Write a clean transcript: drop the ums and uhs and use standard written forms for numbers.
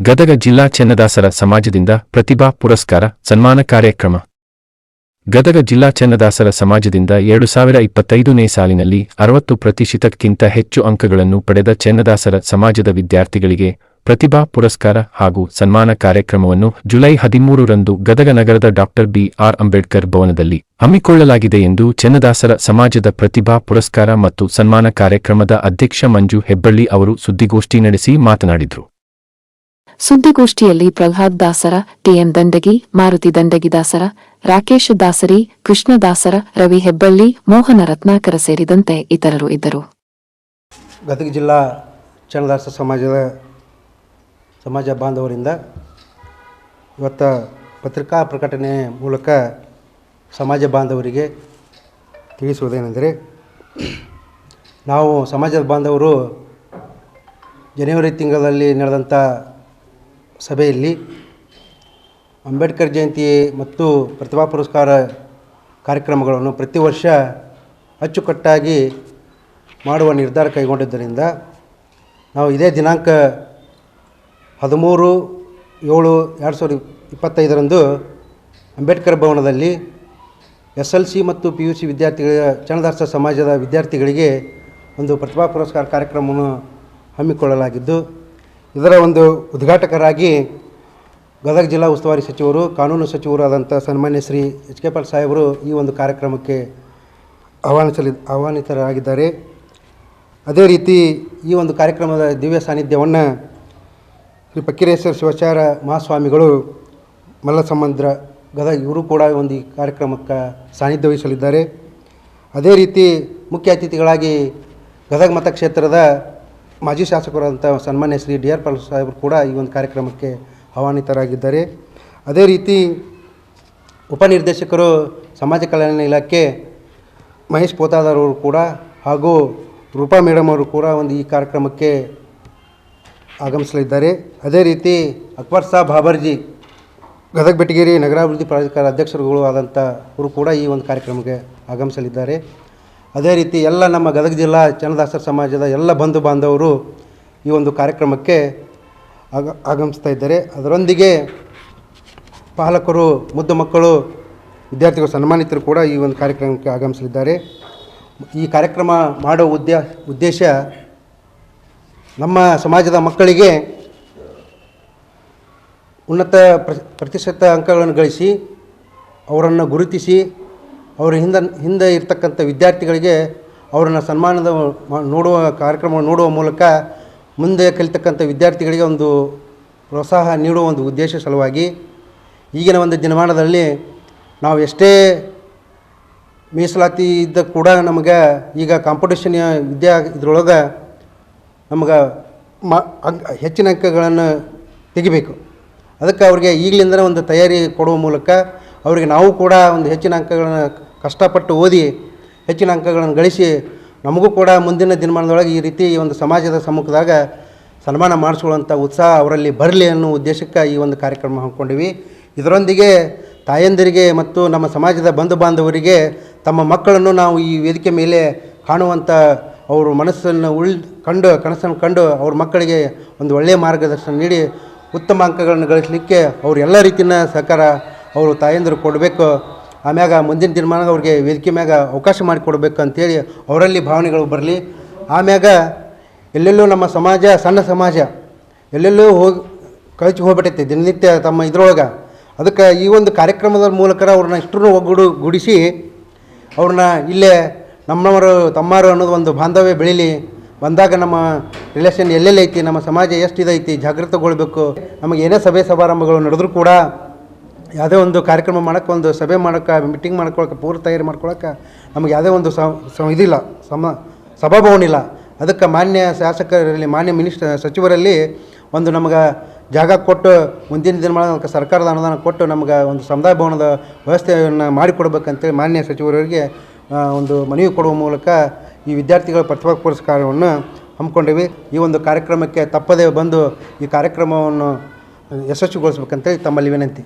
ಗದಗ ಜಿಲ್ಲಾ ಚೆನ್ನದಾಸರ ಸಮಾಜದಿಂದ ಪ್ರತಿಭಾ ಪುರಸ್ಕಾರ ಸನ್ಮಾನ ಕಾರ್ಯಕ್ರಮ. ಗದಗ ಜಿಲ್ಲಾ ಚೆನ್ನದಾಸರ ಸಮಾಜದಿಂದ 2025ನೇ ಸಾಲಿನಲ್ಲಿ 60%ಕ್ಕಿಂತ ಹೆಚ್ಚು ಅಂಕಗಳನ್ನು ಪಡೆದ ಚೆನ್ನದಾಸರ ಸಮಾಜದ ವಿದ್ಯಾರ್ಥಿಗಳಿಗೆ ಪ್ರತಿಭಾ ಪುರಸ್ಕಾರ ಹಾಗೂ ಸನ್ಮಾನ ಕಾರ್ಯಕ್ರಮವನ್ನು ಜುಲೈ 13ರಂದು ಗದಗ ನಗರದ ಡಾಕ್ಟರ್ ಬಿ.ಆರ್. ಅಂಬೇಡ್ಕರ್ ಭವನದಲ್ಲಿ ಹಮ್ಮಿಕೊಳ್ಳಲಾಗಿದೆ ಎಂದು ಚೆನ್ನದಾಸರ ಸಮಾಜದ ಪ್ರತಿಭಾ ಪುರಸ್ಕಾರ ಮತ್ತು ಸನ್ಮಾನ ಕಾರ್ಯಕ್ರಮದ ಅಧ್ಯಕ್ಷ ಮಂಜು ಹೆಬ್ಬಳ್ಳಿ ಅವರು ಸುದ್ದಿಗೋಷ್ಠಿ ನಡೆಸಿ ಮಾತನಾಡಿದರು. ಸುದ್ದಿಗೋಷ್ಠಿಯಲ್ಲಿ ಪ್ರಹ್ಲಾದ್ ದಾಸರ, ಟಿಎಂ ದಂಡಗಿ, ಮಾರುತಿ ದಂಡಗಿ ದಾಸರ, ರಾಕೇಶ್ ದಾಸರಿ, ಕೃಷ್ಣ ದಾಸರ, ರವಿ ಹೆಬ್ಬಳ್ಳಿ, ಮೋಹನ ರತ್ನಾಕರ ಸೇರಿದಂತೆ ಇತರರು ಇದ್ದರು. ಗದಗ ಜಿಲ್ಲಾ ಚೆನ್ನದಾಸ ಸಮಾಜ ಬಾಂಧವರಿಂದ ಇವತ್ತು ಪತ್ರಿಕಾ ಪ್ರಕಟಣೆ ಮೂಲಕ ಸಮಾಜ ಬಾಂಧವರಿಗೆ ತಿಳಿಸುವುದೇನೆಂದರೆ, ನಾವು ಸಮಾಜದ ಬಾಂಧವರು ಜನವರಿ ತಿಂಗಳಲ್ಲಿ ನಡೆದಂಥ ಸಭೆಯಲ್ಲಿ ಅಂಬೇಡ್ಕರ್ ಜಯಂತಿ ಮತ್ತು ಪ್ರತಿಭಾ ಪುರಸ್ಕಾರ ಕಾರ್ಯಕ್ರಮಗಳನ್ನು ಪ್ರತಿ ವರ್ಷ ಅಚ್ಚುಕಟ್ಟಾಗಿ ಮಾಡುವ ನಿರ್ಧಾರ ಕೈಗೊಂಡಿದ್ದರಿಂದ ನಾವು ಇದೇ ದಿನಾಂಕ 13/7/2025ರಂದು ಅಂಬೇಡ್ಕರ್ ಭವನದಲ್ಲಿ SLC ಮತ್ತು PUC ವಿದ್ಯಾರ್ಥಿಗಳ ಚೆನ್ನದಾಸ ಸಮಾಜದ ವಿದ್ಯಾರ್ಥಿಗಳಿಗೆ ಒಂದು ಪ್ರತಿಭಾ ಪುರಸ್ಕಾರ ಕಾರ್ಯಕ್ರಮವನ್ನು ಹಮ್ಮಿಕೊಳ್ಳಲಾಗಿದ್ದು, ಇದರ ಒಂದು ಉದ್ಘಾಟಕರಾಗಿ ಗದಗ ಜಿಲ್ಲಾ ಉಸ್ತುವಾರಿ ಸಚಿವರು, ಕಾನೂನು ಸಚಿವರು ಆದಂಥ ಸನ್ಮಾನ್ಯ ಶ್ರೀ H.K. ಪಾಟೀಲ್ ಸಾಹೇಬರು ಈ ಒಂದು ಕಾರ್ಯಕ್ರಮಕ್ಕೆ ಆಹ್ವಾನಿತರಾಗಿದ್ದಾರೆ. ಅದೇ ರೀತಿ ಈ ಒಂದು ಕಾರ್ಯಕ್ರಮದ ದಿವ್ಯ ಸಾನ್ನಿಧ್ಯವನ್ನು ಶ್ರೀ ಫಕೀರೇಶ್ವರ ಶಿವಾಚಾರ್ಯ ಮಹಾಸ್ವಾಮಿಗಳು ಮಲ್ಲಸಮುದ್ರ ಗದಗ ಇವರು ಕೂಡ ಒಂದು ಈ ಕಾರ್ಯಕ್ರಮಕ್ಕೆ ಸಾನ್ನಿಧ್ಯ ವಹಿಸಲಿದ್ದಾರೆ. ಅದೇ ರೀತಿ ಮುಖ್ಯ ಅತಿಥಿಗಳಾಗಿ ಗದಗ ಮತಕ್ಷೇತ್ರದ ಮಾಜಿ ಶಾಸಕರಾದಂಥ ಸನ್ಮಾನ್ಯ ಶ್ರೀ D.R. ಪಾಟೀಲ್ ಸಾಹೇಬರು ಕೂಡ ಈ ಒಂದು ಕಾರ್ಯಕ್ರಮಕ್ಕೆ ಆಹ್ವಾನಿತರಾಗಿದ್ದಾರೆ. ಅದೇ ರೀತಿ ಉಪನಿರ್ದೇಶಕರು ಸಮಾಜ ಕಲ್ಯಾಣ ಇಲಾಖೆ ಮಹೇಶ್ ಪೋತಾದರ್ ಅವರು ಕೂಡ ಹಾಗೂ ರೂಪಾ ಮೇಡಮ್ ಅವರು ಕೂಡ ಒಂದು ಈ ಕಾರ್ಯಕ್ರಮಕ್ಕೆ ಆಗಮಿಸಲಿದ್ದಾರೆ. ಅದೇ ರೀತಿ ಅಕ್ಬರ್ ಸಾಬ್ ಬಾಬರ್ಜಿ ಗದಗ ಬೆಟಗೇರಿ ನಗರಾಭಿವೃದ್ಧಿ ಪ್ರಾಧಿಕಾರ ಅಧ್ಯಕ್ಷರುಗಳು ಆದಂಥ ಅವರು ಕೂಡ ಈ ಒಂದು ಕಾರ್ಯಕ್ರಮಕ್ಕೆ ಆಗಮಿಸಲಿದ್ದಾರೆ. ಅದೇ ರೀತಿ ಎಲ್ಲ ನಮ್ಮ ಗದಗ ಜಿಲ್ಲಾ ಚೆನ್ನದಾಸರ ಸಮಾಜದ ಎಲ್ಲ ಬಂಧು ಬಾಂಧವರು ಈ ಒಂದು ಕಾರ್ಯಕ್ರಮಕ್ಕೆ ಆಗಮಿಸ್ತಾ ಇದ್ದಾರೆ. ಅದರೊಂದಿಗೆ ಪಾಲಕರು, ಮುದ್ದು ಮಕ್ಕಳು, ವಿದ್ಯಾರ್ಥಿಗಳು, ಸನ್ಮಾನಿತರು ಕೂಡ ಈ ಒಂದು ಕಾರ್ಯಕ್ರಮಕ್ಕೆ ಆಗಮಿಸಲಿದ್ದಾರೆ. ಈ ಕಾರ್ಯಕ್ರಮ ಮಾಡೋ ಉದ್ದೇಶ ನಮ್ಮ ಸಮಾಜದ ಮಕ್ಕಳಿಗೆ ಉನ್ನತ ಪ್ರತಿಶತ ಅಂಕಗಳನ್ನು ಗಳಿಸಿ ಅವರನ್ನು ಗುರುತಿಸಿ ಅವರ ಹಿಂದೆ ಇರ್ತಕ್ಕಂಥ ವಿದ್ಯಾರ್ಥಿಗಳಿಗೆ ಅವರನ್ನು ಸನ್ಮಾನದ ನೋಡುವ ಕಾರ್ಯಕ್ರಮವನ್ನು ನೋಡುವ ಮೂಲಕ ಮುಂದೆ ಕಲಿತಕ್ಕಂಥ ವಿದ್ಯಾರ್ಥಿಗಳಿಗೆ ಒಂದು ಪ್ರೋತ್ಸಾಹ ನೀಡುವ ಒಂದು ಉದ್ದೇಶ ಸಲುವಾಗಿ ಈಗಿನ ಒಂದು ದಿನಮಾನದಲ್ಲಿ ನಾವು ಎಷ್ಟೇ ಮೀಸಲಾತಿ ಇದ್ದ ಕೂಡ ನಮಗೆ ಈಗ ಕಾಂಪಿಟೇಷನ್ ಇದರೊಳಗೆ ನಮಗೆ ಹೆಚ್ಚಿನ ಅಂಕಗಳನ್ನು ತೆಗಿಬೇಕು. ಅದಕ್ಕೆ ಅವ್ರಿಗೆ ಈಗಲಿಂದನೇ ಒಂದು ತಯಾರಿ ಕೊಡುವ ಮೂಲಕ ಅವರಿಗೆ ನಾವು ಕೂಡ ಒಂದು ಹೆಚ್ಚಿನ ಅಂಕಗಳನ್ನು ಕಷ್ಟಪಟ್ಟು ಓದಿ ಹೆಚ್ಚಿನ ಅಂಕಗಳನ್ನು ಗಳಿಸಿ ನಮಗೂ ಕೂಡ ಮುಂದಿನ ದಿನಮಾನದೊಳಗೆ ಈ ರೀತಿ ಒಂದು ಸಮಾಜದ ಸಮ್ಮುಖದಾಗ ಸನ್ಮಾನ ಮಾಡಿಸ್ಕೊಳ್ಳುವಂಥ ಉತ್ಸಾಹ ಅವರಲ್ಲಿ ಬರಲಿ ಅನ್ನೋ ಉದ್ದೇಶಕ್ಕೆ ಈ ಒಂದು ಕಾರ್ಯಕ್ರಮ ಹಮ್ಮಿಕೊಂಡಿವಿ. ಇದರೊಂದಿಗೆ ತಾಯಂದಿರಿಗೆ ಮತ್ತು ನಮ್ಮ ಸಮಾಜದ ಬಂಧು ಬಾಂಧವರಿಗೆ ತಮ್ಮ ಮಕ್ಕಳನ್ನು ನಾವು ಈ ವೇದಿಕೆ ಮೇಲೆ ಕಾಣುವಂಥ ಅವರು ಮನಸ್ಸನ್ನು ಕನಸನ್ನು ಕಂಡು ಅವ್ರ ಮಕ್ಕಳಿಗೆ ಒಂದು ಒಳ್ಳೆಯ ಮಾರ್ಗದರ್ಶನ ನೀಡಿ ಉತ್ತಮ ಅಂಕಗಳನ್ನು ಗಳಿಸಲಿಕ್ಕೆ ಅವರು ಎಲ್ಲ ರೀತಿಯ ಸಹಕಾರ ಅವರು ತಾಯಂದಿರು ಕೊಡಬೇಕು. ಆಮ್ಯಾಗ ಮುಂದಿನ ದಿನಮಾನ ಅವ್ರಿಗೆ ವೇದಿಕೆ ಮ್ಯಾಗ ಅವಕಾಶ ಮಾಡಿಕೊಡ್ಬೇಕು ಅಂಥೇಳಿ ಅವರಲ್ಲಿ ಭಾವನೆಗಳು ಬರಲಿ. ಆಮ್ಯಾಗ ಎಲ್ಲೆಲ್ಲೂ ನಮ್ಮ ಸಮಾಜ ಸಣ್ಣ ಸಮಾಜ ಎಲ್ಲೆಲ್ಲೂ ಕಳಚಿ ಹೋಗ್ಬಿಟ್ಟೈತಿ ದಿನನಿತ್ಯ ತಮ್ಮ ಇದರೊಳಗೆ. ಅದಕ್ಕೆ ಈ ಒಂದು ಕಾರ್ಯಕ್ರಮದ ಮೂಲಕ ಅವ್ರನ್ನ ಇಷ್ಟರೂ ಒಗ್ಗೂಡಿಸಿ ಅವ್ರನ್ನ ಇಲ್ಲೇ ನಮ್ಮವರು ತಮ್ಮರು ಅನ್ನೋದು ಒಂದು ಬಾಂಧವ್ಯ ಬೆಳೀಲಿ. ಬಂದಾಗ ನಮ್ಮ ರಿಲೇಷನ್ ಎಲ್ಲೆಲ್ಲಿ ಐತಿ, ನಮ್ಮ ಸಮಾಜ ಎಷ್ಟು ಇದೈತಿ ಜಾಗೃತಗೊಳ್ಬೇಕು. ನಮಗೆ ಏನೇ ಸಭೆ ಸಮಾರಂಭಗಳು ನಡೆದರೂ ಕೂಡ ಯಾವುದೇ ಒಂದು ಕಾರ್ಯಕ್ರಮ ಮಾಡೋಕ್ಕೆ, ಒಂದು ಸಭೆ ಮಾಡೋಕ್ಕೆ, ಮೀಟಿಂಗ್ ಮಾಡ್ಕೊಳಕ್ಕೆ, ಪೂರ್ವ ತಯಾರಿ ಮಾಡ್ಕೊಳಕ್ಕೆ ನಮಗೆ ಯಾವುದೇ ಒಂದು ಇದಿಲ್ಲ, ಸಭಾಭವನಿಲ್ಲ. ಅದಕ್ಕೆ ಮಾನ್ಯ ಶಾಸಕರಲ್ಲಿ, ಮಾನ್ಯ ಸಚಿವರಲ್ಲಿ ಒಂದು ನಮಗೆ ಜಾಗ ಕೊಟ್ಟು ಮುಂದಿನ ದಿನಮಾನ ಸರ್ಕಾರದ ಅನುದಾನ ಕೊಟ್ಟು ನಮಗೆ ಒಂದು ಸಮುದಾಯ ಭವನದ ವ್ಯವಸ್ಥೆಯನ್ನು ಮಾಡಿಕೊಡ್ಬೇಕಂತೇಳಿ ಮಾನ್ಯ ಸಚಿವರಿಗೆ ಒಂದು ಮನವಿ ಕೊಡುವ ಮೂಲಕ ಈ ವಿದ್ಯಾರ್ಥಿಗಳ ಪ್ರತಿಭಾ ಪುರಸ್ಕಾರವನ್ನು ಹಮ್ಮಿಕೊಂಡಿವಿ. ಈ ಒಂದು ಕಾರ್ಯಕ್ರಮಕ್ಕೆ ತಪ್ಪದೇ ಬಂದು ಈ ಕಾರ್ಯಕ್ರಮವನ್ನು ಯಶಸ್ವಿಗೊಳಿಸ್ಬೇಕಂತೇಳಿ ತಮ್ಮಲ್ಲಿ ವಿನಂತಿ.